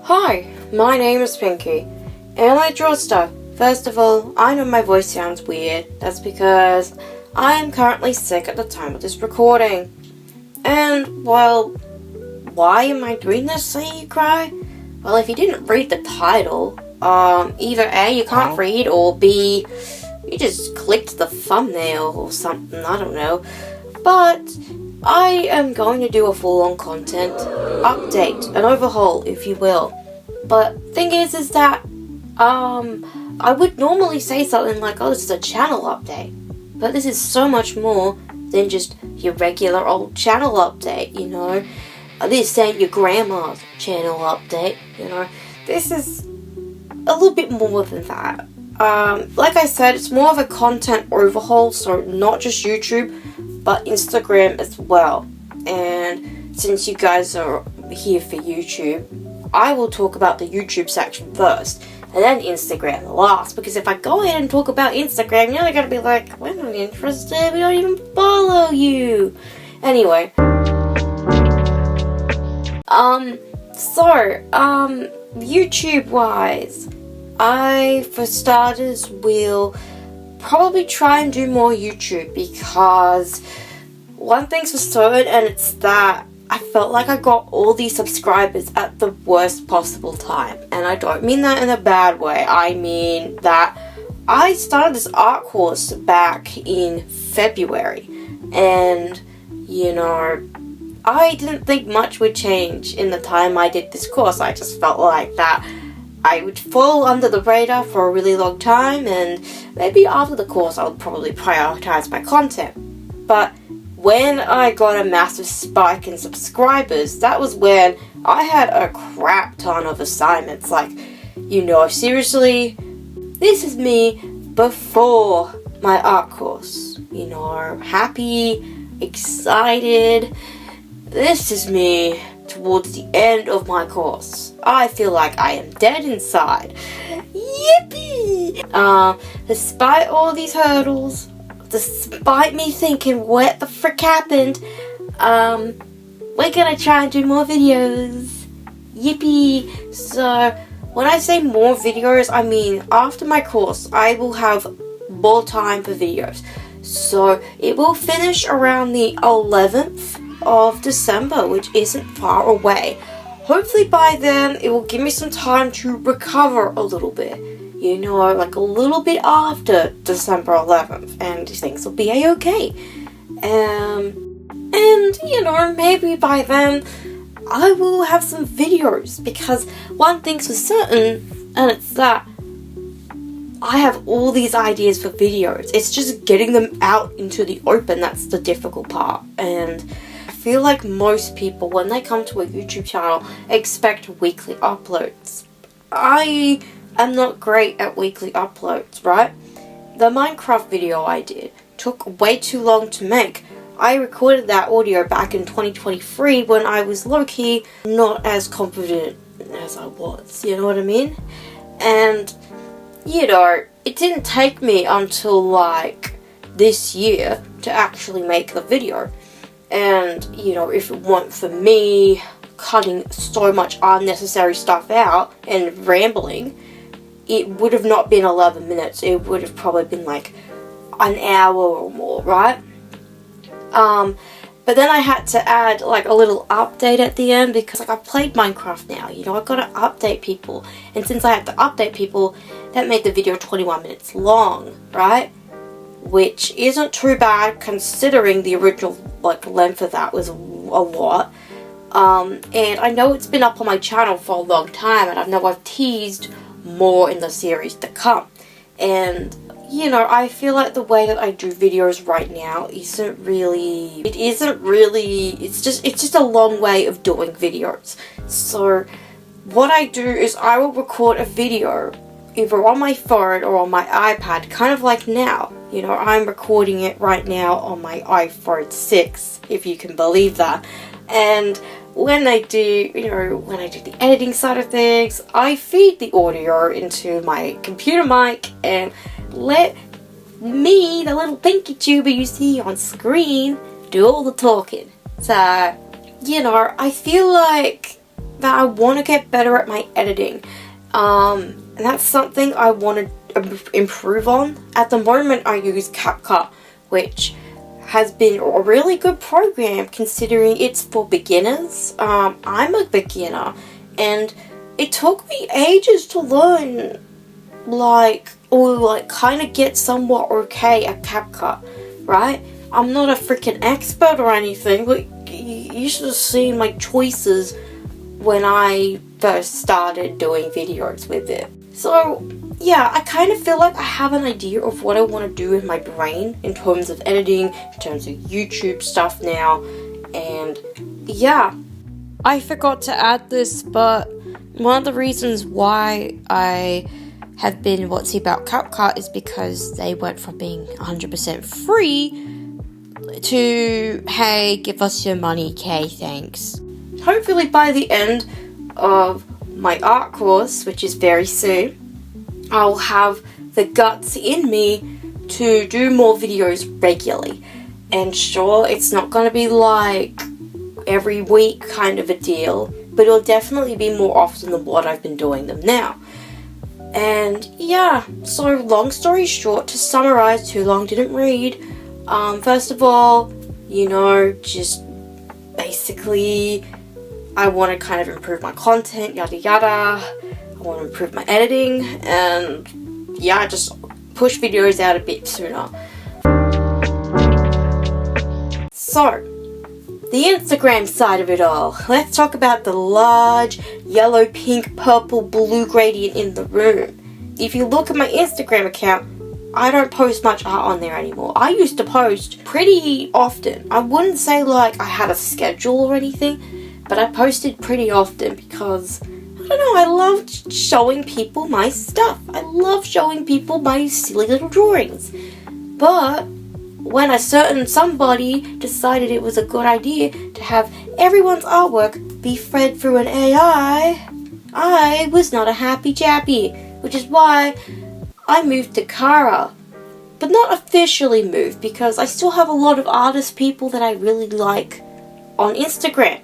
Hi, my name is Pinky, and I draw stuff. First of all, I know my voice sounds weird. That's because I am currently sick at the time of this recording. And, well, why am I doing this, say you cry? Well, if you didn't read the title, either A, you can't read, or B, you just clicked the thumbnail or something, I don't know. But I am going to do a full-on content update, an overhaul, if you will. But thing is that, I would normally say something like, oh, this is a channel update. But this is so much more than just your regular old channel update, you know. This ain't your grandma's channel update, you know. This is a little bit more than that. Like I said, it's more of a content overhaul, so not just YouTube, but Instagram as well. And since you guys are here for YouTube, I will talk about the YouTube section first, and then Instagram last, because if I go ahead and talk about Instagram, you're gonna be like, we're not interested, we don't even follow you. Anyway. YouTube-wise, I, for starters, will probably try and do more YouTube, because one thing's for certain, and it's that I felt like I got all these subscribers at the worst possible time. And I don't mean that in a bad way. I mean that I started this art course back in February. And, you know, I didn't think much would change in the time I did this course. I just felt like that I would fall under the radar for a really long time. And maybe after the course I would probably prioritize my content. But when I got a massive spike in subscribers, that was when I had a crap ton of assignments. Like, you know, seriously, this is me before my art course. You know, happy, excited. This is me towards the end of my course. I feel like I am dead inside. Yippee! Despite all these hurdles, despite me thinking, what the frick happened, we're gonna try and do more videos. Yippee! So, when I say more videos, I mean after my course, I will have more time for videos. So, it will finish around the 11th of December, which isn't far away. Hopefully by then, it will give me some time to recover a little bit. You know, like a little bit after December 11th, and things will be a-okay. And, you know, maybe by then, I will have some videos, because one thing's for certain, and it's that I have all these ideas for videos. It's just getting them out into the open that's the difficult part. And I feel like most people, when they come to a YouTube channel, expect weekly uploads. I'm not great at weekly uploads, right? The Minecraft video I did took way too long to make. I recorded that audio back in 2023 when I was low-key not as confident as I was, you know what I mean? And, you know, it didn't take me until like this year to actually make the video. And, you know, if it weren't for me cutting so much unnecessary stuff out and rambling, it would have not been 11 minutes. It would have probably been like an hour or more, right? But then I had to add like a little update at the end, because like I've played Minecraft now, you know, I've got to update people. And since I had to update people, that made the video 21 minutes long, right? Which isn't too bad considering the original like length of that was a lot. And I know it's been up on my channel for a long time, and I know I've teased more in the series to come. And, you know, I feel like the way that I do videos right now it's just a long way of doing videos. So what I do is I will record a video either on my phone or on my iPad, kind of like now. You know, I'm recording it right now on my iPhone 6, if you can believe that. And when I do the editing side of things, I feed the audio into my computer mic and let me, the little pinky tuber you see on screen, do all the talking. So, you know, I feel like that I want to get better at my editing. And that's something I want to improve on. At the moment I use Capcut, which has been a really good program considering it's for beginners. I'm a beginner and it took me ages to learn, kind of get somewhat okay at Capcut, right? I'm not a freaking expert or anything, but you should have seen my choices when I first started doing videos with it. So yeah, I kind of feel like I have an idea of what I want to do in my brain in terms of editing, in terms of YouTube stuff now, and yeah. I forgot to add this, but one of the reasons why I have been WhatsApp about Capcut is because they went from being 100% free to, hey, give us your money, okay, thanks. Hopefully by the end of my art course, which is very soon, I'll have the guts in me to do more videos regularly. And sure, it's not going to be like every week kind of a deal, but it'll definitely be more often than what I've been doing them now. And yeah, so long story short, to summarize, too long didn't read. First of all, just basically I want to kind of improve my content, yada yada. I want to improve my editing, and yeah, just push videos out a bit sooner. So, the Instagram side of it all. Let's talk about the large yellow, pink, purple, blue gradient in the room. If you look at my Instagram account, I don't post much art on there anymore. I used to post pretty often. I wouldn't say like I had a schedule or anything, but I posted pretty often because, I don't know, I loved showing people my stuff. I love showing people my silly little drawings. But when a certain somebody decided it was a good idea to have everyone's artwork be fed through an AI, I was not a happy chappy, which is why I moved to Kara. But not officially moved, because I still have a lot of artist people that I really like on Instagram.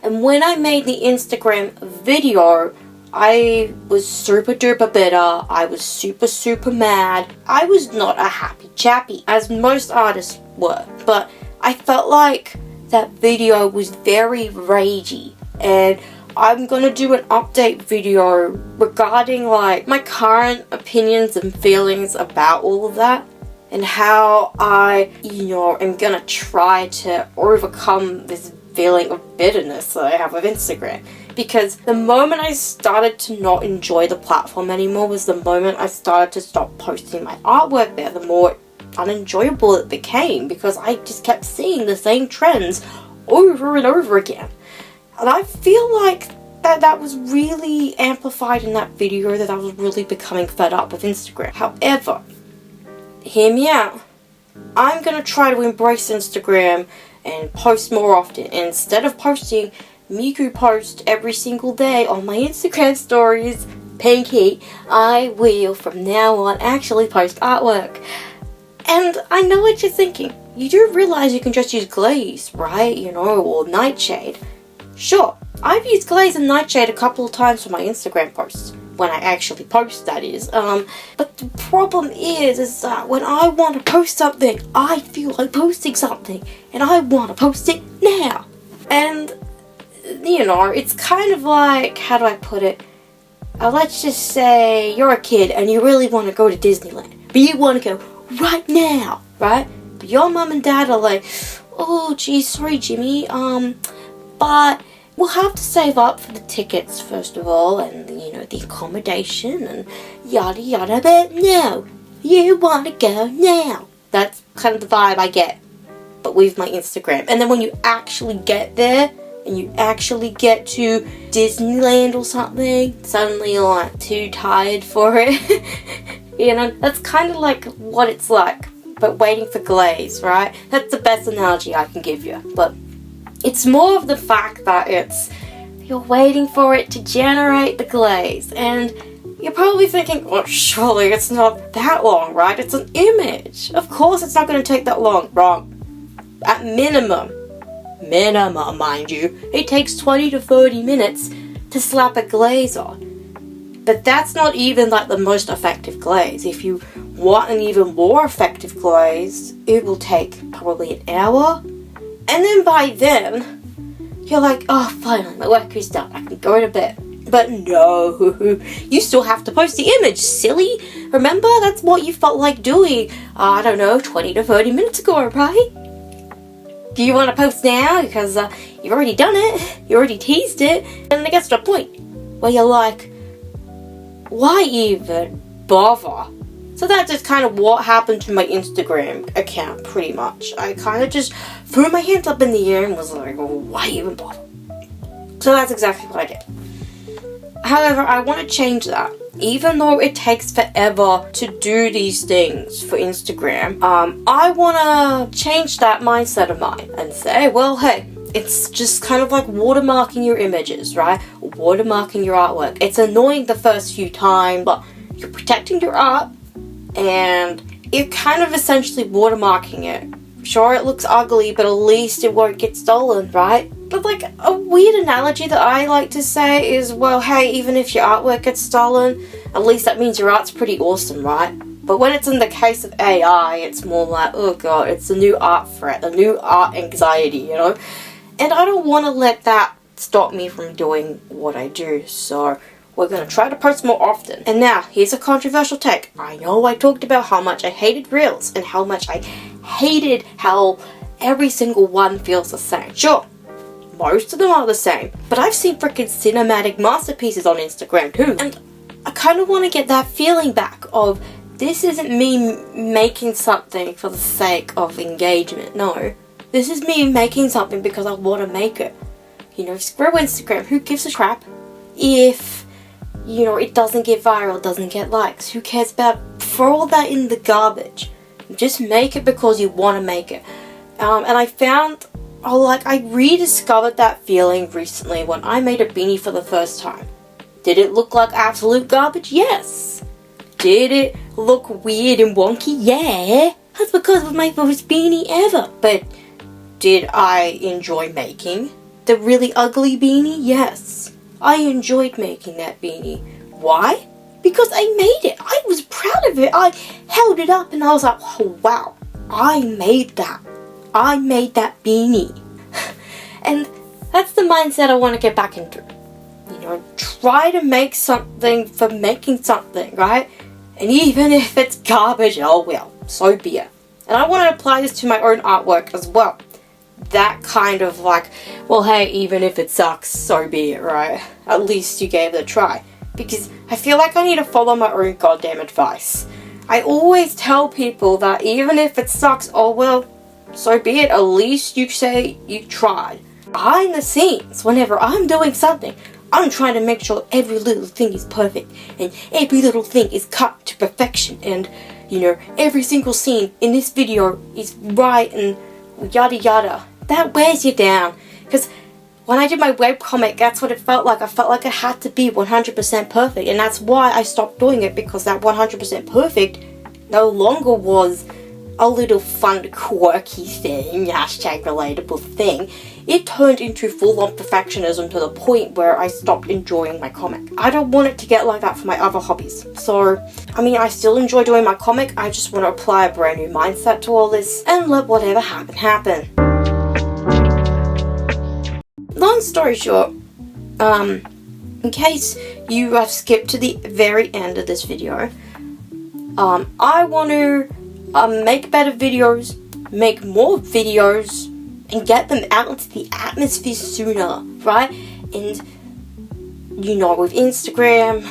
And when I made the Instagram video, I was super duper bitter. I was super mad. I was not a happy chappy, as most artists were. But I felt like that video was very ragey. And I'm gonna do an update video regarding like my current opinions and feelings about all of that. And how I, am gonna try to overcome this feeling of bitterness that I have with Instagram. Because the moment I started to not enjoy the platform anymore was the moment I started to stop posting my artwork there, the more unenjoyable it became, because I just kept seeing the same trends over and over again. And I feel like that was really amplified in that video, that I was really becoming fed up with Instagram. However, hear me out. I'm gonna try to embrace Instagram and post more often. And instead of posting Miku post every single day on my Instagram stories, Pinky, I will from now on actually post artwork. And I know what you're thinking. You do realize you can just use glaze, right? Or nightshade. Sure, I've used glaze and nightshade a couple of times for my Instagram posts. When I actually post, that is. But the problem is that when I want to post something, I feel like posting something. And I want to post it now. And, it's kind of like, how do I put it? Let's just say you're a kid and you really want to go to Disneyland. But you want to go right now, right? But your mom and dad are like, oh, geez, sorry, Jimmy. But we'll have to save up for the tickets first of all, and the accommodation and yada yada, but no, you want to go now. That's kind of the vibe I get, but with my Instagram. And then when you actually get there, and you actually get to Disneyland or something, suddenly you're like too tired for it. That's kind of like what it's like, but waiting for glaze, right? That's the best analogy I can give you, but it's more of the fact that you're waiting for it to generate the glaze, and you're probably thinking, well, surely it's not that long, right? It's an image. Of course it's not going to take that long. Wrong. At minimum, mind you, it takes 20 to 30 minutes to slap a glaze on. But that's not even like the most effective glaze. If you want an even more effective glaze, it will take probably an hour. And then by then, you're like, oh, finally, my work is done. I can go to bed. But no, you still have to post the image, silly. Remember, that's what you felt like doing, I don't know, 20 to 30 minutes ago, right? Do you want to post now? Because you've already done it, you already teased it, and it gets to a point where you're like, why even bother? So that's just kind of what happened to my Instagram account, pretty much. I kind of just threw my hands up in the air and was like, why even bother? So that's exactly what I did. However, I want to change that. Even though it takes forever to do these things for Instagram, I want to change that mindset of mine and say, well, hey, it's just kind of like watermarking your images, right? Watermarking your artwork. It's annoying the first few times, but you're protecting your art and you're kind of essentially watermarking it. Sure, it looks ugly, but at least it won't get stolen, right? But like, a weird analogy that I like to say is, well, hey, even if your artwork gets stolen, at least that means your art's pretty awesome, right? But when it's in the case of AI, it's more like, oh god, it's a new art threat, a new art anxiety, you know? And I don't want to let that stop me from doing what I do, so we're going to try to post more often. And now, here's a controversial take. I know I talked about how much I hated Reels, and how much I hated how every single one feels the same. Sure, most of them are the same, but I've seen freaking cinematic masterpieces on Instagram too, and I kind of want to get that feeling back of, this isn't me making something for the sake of engagement, no. This is me making something because I want to make it. You know, screw Instagram, who gives a crap if, you know, it doesn't get viral, doesn't get likes, who cares about, throw all that in the garbage. Just make it because you want to make it. And I found, I rediscovered that feeling recently when I made a beanie for the first time. Did it look like absolute garbage? Yes. Did it look weird and wonky? Yeah. That's because of my first beanie ever. But did I enjoy making the really ugly beanie? Yes. I enjoyed making that beanie. Why? Because I made it. I was proud of it. I held it up and I was like, oh wow, I made that. I made that beanie. And that's the mindset I want to get back into. You know, try to make something for making something, right? And even if it's garbage, oh well, so be it. And I want to apply this to my own artwork as well. That kind of like, well hey, even if it sucks, so be it, right? At least you gave it a try. Because I feel like I need to follow my own goddamn advice. I always tell people that even if it sucks, oh well, so be it. At least you say you tried. Behind the scenes, whenever I'm doing something, I'm trying to make sure every little thing is perfect. And every little thing is cut to perfection. And, you know, every single scene in this video is right and yada yada. That wears you down. Because when I did my webcomic, that's what it felt like. I felt like it had to be 100% perfect. And that's why I stopped doing it, because that 100% perfect no longer was a little fun, quirky thing, hashtag relatable thing. It turned into full-on perfectionism to the point where I stopped enjoying my comic. I don't want it to get like that for my other hobbies. So, I mean, I still enjoy doing my comic. I just want to apply a brand new mindset to all this and let whatever happen, happen. Long story short, in case you have skipped to the very end of this video, I want to make better videos, make more videos, and get them out into the atmosphere sooner, right? And, you know, with Instagram,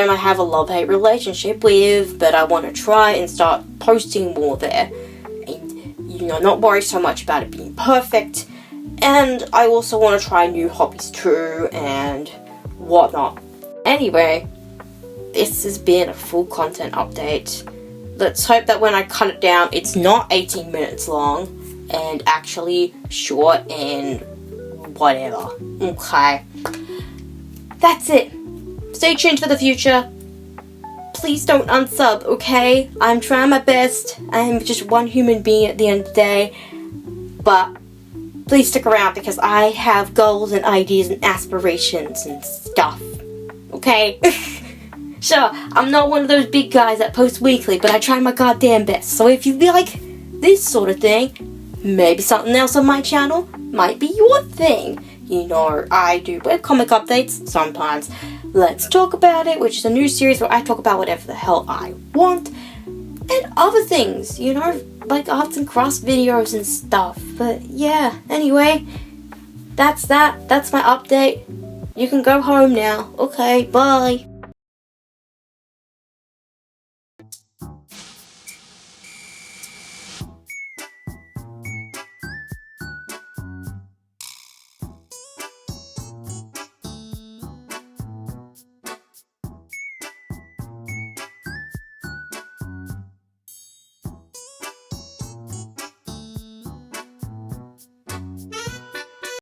I have a love-hate relationship with, but I want to try and start posting more there. And, you know, not worry so much about it being perfect. And I also want to try new hobbies too, and whatnot. Anyway, this has been a full content update. Let's hope that when I cut it down, it's not 18 minutes long, and actually short and whatever. Okay. That's it. Stay tuned for the future. Please don't unsub, okay? I'm trying my best. I'm just one human being at the end of the day. But please stick around because I have goals and ideas and aspirations and stuff. Okay? Sure, I'm not one of those big guys that post weekly, but I try my goddamn best. So if you like this sort of thing, maybe something else on my channel might be your thing. You know, I do webcomic updates sometimes. Let's Talk About It, which is a new series where I talk about whatever the hell I want. And other things, you know, like arts and crafts videos and stuff. But yeah, anyway, that's that. That's my update. You can go home now. Okay, bye.